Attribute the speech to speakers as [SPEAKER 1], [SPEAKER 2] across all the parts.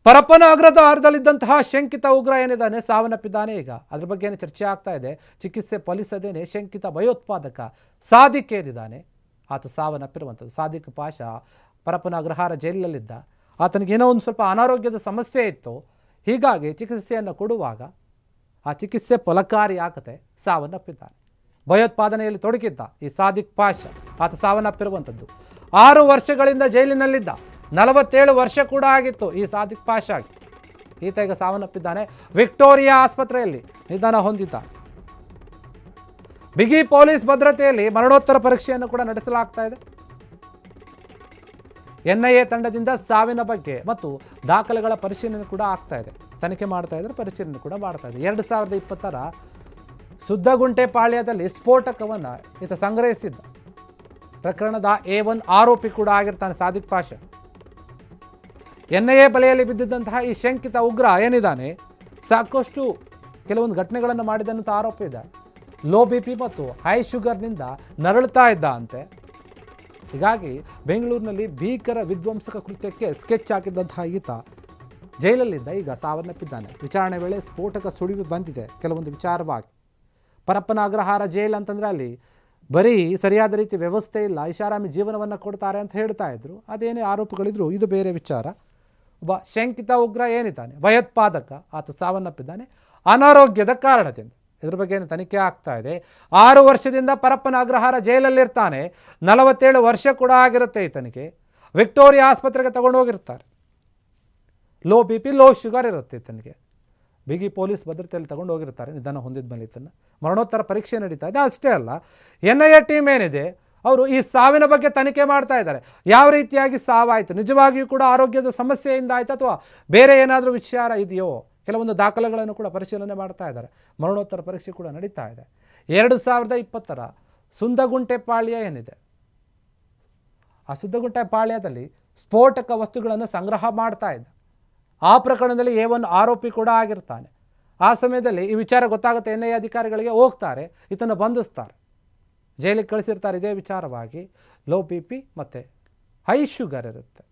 [SPEAKER 1] ಪರಪ್ಪನ ಅಗ್ರಹಾರದಲ್ಲಿದ್ದಂತಹ ಶಂಕಿತ ಉಗ್ರ ಏನಿದ್ದಾನೆ ಸಾವನ್ನಪ್ಪಿದ್ದಾನೆ. ಈಗ ಅದ್ರ ಬಗ್ಗೆ ಏನು ಚರ್ಚೆ ಆಗ್ತಾ ಇದೆ. ಚಿಕಿತ್ಸೆ ಫಲಿಸದೇನೆ ಶಂಕಿತ ಭಯೋತ್ಪಾದಕ ಸಾದಿಕ್ ಏನಿದ್ದಾನೆ ಆತ ಸಾವನ್ನಪ್ಪಿರುವಂಥದ್ದು. ಸಾದಿಕ್ ಪಾಷಾ ಪರಪ್ಪನ ಅಗ್ರಹಾರ ಜೈಲಿನಲ್ಲಿದ್ದ. ಆತನಿಗೆ ಏನೋ ಒಂದು ಸ್ವಲ್ಪ ಅನಾರೋಗ್ಯದ ಸಮಸ್ಯೆ ಇತ್ತು. ಹೀಗಾಗಿ ಚಿಕಿತ್ಸೆಯನ್ನು ಕೊಡುವಾಗ ಆ ಚಿಕಿತ್ಸೆ ಫಲಕಾರಿ ಆಗದೆ ಸಾವನ್ನಪ್ಪಿದ್ದಾನೆ. ಭಯೋತ್ಪಾದನೆಯಲ್ಲಿ ತೊಡಗಿದ್ದ ಈ ಸಾದಿಕ್ ಪಾಷಾ ಆತ ಸಾವನ್ನಪ್ಪಿರುವಂಥದ್ದು. 6 ವರ್ಷಗಳಿಂದ ಜೈಲಿನಲ್ಲಿದ್ದ. 47 ವರ್ಷ ಕೂಡ ಆಗಿತ್ತು ಈ ಸಾದಿಕ್ ಪಾಷಾಗೆ. ಈತ ಈಗ ಸಾವನ್ನಪ್ಪಿದ್ದಾನೆ. ವಿಕ್ಟೋರಿಯಾ ಆಸ್ಪತ್ರೆಯಲ್ಲಿ ನಿಧನ ಹೊಂದಿದ್ದ. ಬಿಗಿ ಪೊಲೀಸ್ ಭದ್ರತೆಯಲ್ಲಿ ಮರಣೋತ್ತರ ಪರೀಕ್ಷೆಯನ್ನು ಕೂಡ ನಡೆಸಲಾಗ್ತಾ ಇದೆ. NIA ತಂಡದಿಂದ ಸಾವಿನ ಬಗ್ಗೆ ಮತ್ತು ದಾಖಲೆಗಳ ಪರಿಶೀಲನೆ ಕೂಡ ಆಗ್ತಾ ಇದೆ. ತನಿಖೆ ಮಾಡ್ತಾ ಇದ್ದಾರೆ, ಪರಿಶೀಲನೆ ಕೂಡ ಮಾಡ್ತಾ ಇದೆ. 2020ರ ಸುದ್ದಗುಂಟೆ ಪಾಳ್ಯದಲ್ಲಿ ಸ್ಫೋಟಕವನ್ನು ಈತ ಸಂಗ್ರಹಿಸಿದ್ದ. ಪ್ರಕರಣದ A1 ಆರೋಪಿ ಕೂಡ ಆಗಿರ್ತಾನೆ ಸಾದಿಕ್ ಪಾಷಾ. NIA ಬಲೆಯಲ್ಲಿ ಬಿದ್ದಿದ್ದಂತಹ ಈ ಶಂಕಿತ ಉಗ್ರ ಏನಿದ್ದಾನೆ ಸಾಕಷ್ಟು ಕೆಲವೊಂದು ಘಟನೆಗಳನ್ನು ಮಾಡಿದಂಥ ಆರೋಪ ಇದೆ. ಲೋ BP ಮತ್ತು ಹೈ ಶುಗರ್ನಿಂದ ನರಳುತ್ತಾ ಇದ್ದ ಅಂತೆ. ಹೀಗಾಗಿ ಬೆಂಗಳೂರಿನಲ್ಲಿ ಭೀಕರ ವಿಧ್ವಂಸಕ ಕೃತ್ಯಕ್ಕೆ ಸ್ಕೆಚ್ ಹಾಕಿದ್ದಂತಹ ಈತ ಜೈಲಲ್ಲಿದ್ದ. ಈಗ ಸಾವನ್ನಪ್ಪಿದ್ದಾನೆ. ವಿಚಾರಣೆ ವೇಳೆ ಸ್ಫೋಟಕ ಸುಳಿವು ಬಂದಿದೆ ಕೆಲವೊಂದು ವಿಚಾರವಾಗಿ. ಪರಪ್ಪನ ಅಗ್ರಹಾರ ಜೈಲ್ ಅಂತಂದರೆ ಅಲ್ಲಿ ಬರೀ ಸರಿಯಾದ ರೀತಿ ವ್ಯವಸ್ಥೆ ಇಲ್ಲ, ಐಷಾರಾಮಿ ಜೀವನವನ್ನು ಕೊಡ್ತಾರೆ ಅಂತ ಹೇಳ್ತಾ ಇದ್ರು. ಅದೇನೇ ಆರೋಪಗಳಿದ್ರು ಇದು ಬೇರೆ ವಿಚಾರ. ಒಬ್ಬ ಶಂಕಿತ ಉಗ್ರ ಏನಿದ್ದಾನೆ ಭಯೋತ್ಪಾದಕ ಆತ ಸಾವನ್ನಪ್ಪಿದ್ದಾನೆ ಅನಾರೋಗ್ಯದ ಕಾರಣದಿಂದ. ಇದ್ರ ಬಗ್ಗೆ ಏನು ತನಿಖೆ ಆಗ್ತಾ ಇದೆ. 6 ವರ್ಷದಿಂದ ಪರಪ್ಪನ ಅಗ್ರಹಾರ ಜೈಲಲ್ಲಿರ್ತಾನೆ. 47 ವರ್ಷ ಕೂಡ ಆಗಿರುತ್ತೆ ಈತನಿಗೆ. ವಿಕ್ಟೋರಿಯಾ ಆಸ್ಪತ್ರೆಗೆ ತಗೊಂಡು ಹೋಗಿರ್ತಾರೆ. ಲೋ BP ಲೋ ಶುಗರ್ ಇರುತ್ತೆ ಈತನಿಗೆ. ಬಿಗಿ ಪೊಲೀಸ್ ಭದ್ರತೆಯಲ್ಲಿ ತಗೊಂಡು ಹೋಗಿರ್ತಾರೆ ನಿಧನ ಹೊಂದಿದ ಮೇಲೆ. ಈತನ ಮರಣೋತ್ತರ ಪರೀಕ್ಷೆ ನಡೀತಾ ಇದೆ. ಅಷ್ಟೇ ಅಲ್ಲ, NIA ಟೀಮ್ ಏನಿದೆ ಅವರು ಈ ಸಾವಿನ ಬಗ್ಗೆ ತನಿಖೆ ಮಾಡ್ತಾ ಇದ್ದಾರೆ. ಯಾವ ರೀತಿಯಾಗಿ ಸಾವಾಯಿತು, ನಿಜವಾಗಿಯೂ ಕೂಡ ಆರೋಗ್ಯದ ಸಮಸ್ಯೆಯಿಂದ ಆಯಿತು ಅಥವಾ ಬೇರೆ ಏನಾದರೂ ವಿಚಾರ ಇದೆಯೋ, ಕೆಲವೊಂದು ದಾಖಲೆಗಳನ್ನು ಕೂಡ ಪರಿಶೀಲನೆ ಮಾಡ್ತಾ ಇದ್ದಾರೆ. ಮರಣೋತ್ತರ ಪರೀಕ್ಷೆ ಕೂಡ ನಡೀತಾ ಇದೆ. 2020ರ ಸುದ್ದಗುಂಟೆ ಪಾಳ್ಯ ಏನಿದೆ, ಆ ಸುದ್ದಗುಂಟೆ ಪಾಳ್ಯದಲ್ಲಿ ಸ್ಫೋಟಕ ವಸ್ತುಗಳನ್ನು ಸಂಗ್ರಹ ಮಾಡ್ತಾ ಇದ್ದ. ಆ ಪ್ರಕರಣದಲ್ಲಿ A1 ಆರೋಪಿ ಕೂಡ ಆಗಿರ್ತಾನೆ. ಆ ಸಮಯದಲ್ಲಿ ಈ ವಿಚಾರ ಗೊತ್ತಾಗುತ್ತೆ. NIA ಅಧಿಕಾರಿಗಳಿಗೆ ಹೋಗ್ತಾರೆ, ಇದನ್ನು ಬಂಧಿಸ್ತಾರೆ, ಜೈಲಿಗೆ ಕಳಿಸಿರ್ತಾರೆ. ಇದೇ ವಿಚಾರವಾಗಿ ಲೋ BP ಮತ್ತು ಹೈ ಶುಗರ್ ಇರುತ್ತೆ.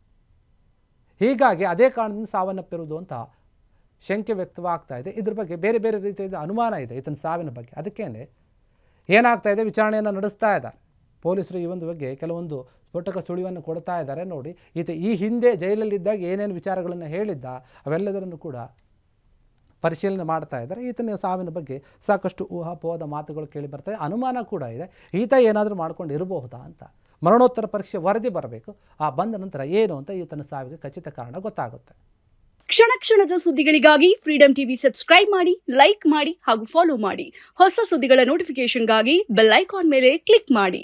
[SPEAKER 1] ಹೀಗಾಗಿ ಅದೇ ಕಾರಣದಿಂದ ಸಾವನ್ನಪ್ಪಿರುವುದು ಅಂತ ಶಂಕೆ ವ್ಯಕ್ತವಾಗ್ತಾ ಇದೆ. ಇದ್ರ ಬಗ್ಗೆ ಬೇರೆ ಬೇರೆ ರೀತಿಯ ಅನುಮಾನ ಇದೆ ಈತನ ಸಾವಿನ ಬಗ್ಗೆ. ಅದಕ್ಕೇನೆ ಏನಾಗ್ತಾ ಇದೆ, ವಿಚಾರಣೆಯನ್ನು ನಡೆಸ್ತಾ ಇದ್ದಾರೆ ಪೊಲೀಸರು. ಈ ಒಂದು ಬಗ್ಗೆ ಕೆಲವೊಂದು ಸ್ಫೋಟಕ ಸುಳಿವನ್ನು ಕೊಡ್ತಾ ಇದ್ದಾರೆ. ನೋಡಿ, ಈತ ಈ ಹಿಂದೆ ಜೈಲಲ್ಲಿದ್ದಾಗ ಏನೇನು ವಿಚಾರಗಳನ್ನು ಹೇಳಿದ್ದ ಅವೆಲ್ಲದರನ್ನು ಕೂಡ ಪರಿಶೀಲನೆ ಮಾಡ್ತಾ ಇದ್ದಾರೆ. ಈತನ ಸಾವಿನ ಬಗ್ಗೆ ಸಾಕಷ್ಟು ಊಹಾಪೋಹದ ಮಾತುಗಳು ಕೇಳಿ ಬರ್ತಾಯಿದೆ. ಅನುಮಾನ ಕೂಡ ಇದೆ, ಈತ ಏನಾದರೂ ಮಾಡ್ಕೊಂಡು ಇರಬಹುದಾ ಅಂತ. ಮರಣೋತ್ತರ ಪರೀಕ್ಷೆ ವರದಿ ಬರಬೇಕು. ಆ ಬಂದ ನಂತರ ಏನು ಅಂತ ಈತನ ಸಾವಿಗೆ ಖಚಿತ ಕಾರಣ ಗೊತ್ತಾಗುತ್ತೆ.
[SPEAKER 2] ಕ್ಷಣ ಕ್ಷಣದ ಸುದ್ದಿಗಳಿಗಾಗಿ ಫ್ರೀಡಂ ಟಿವಿ ಸಬ್ಸ್ಕ್ರೈಬ್ ಮಾಡಿ, ಲೈಕ್ ಮಾಡಿ ಹಾಗೂ ಫಾಲೋ ಮಾಡಿ. ಹೊಸ ಸುದ್ದಿಗಳ ನೋಟಿಫಿಕೇಶನ್ಗಾಗಿ ಬೆಲ್ ಐಕಾನ್ ಮೇಲೆ ಕ್ಲಿಕ್ ಮಾಡಿ.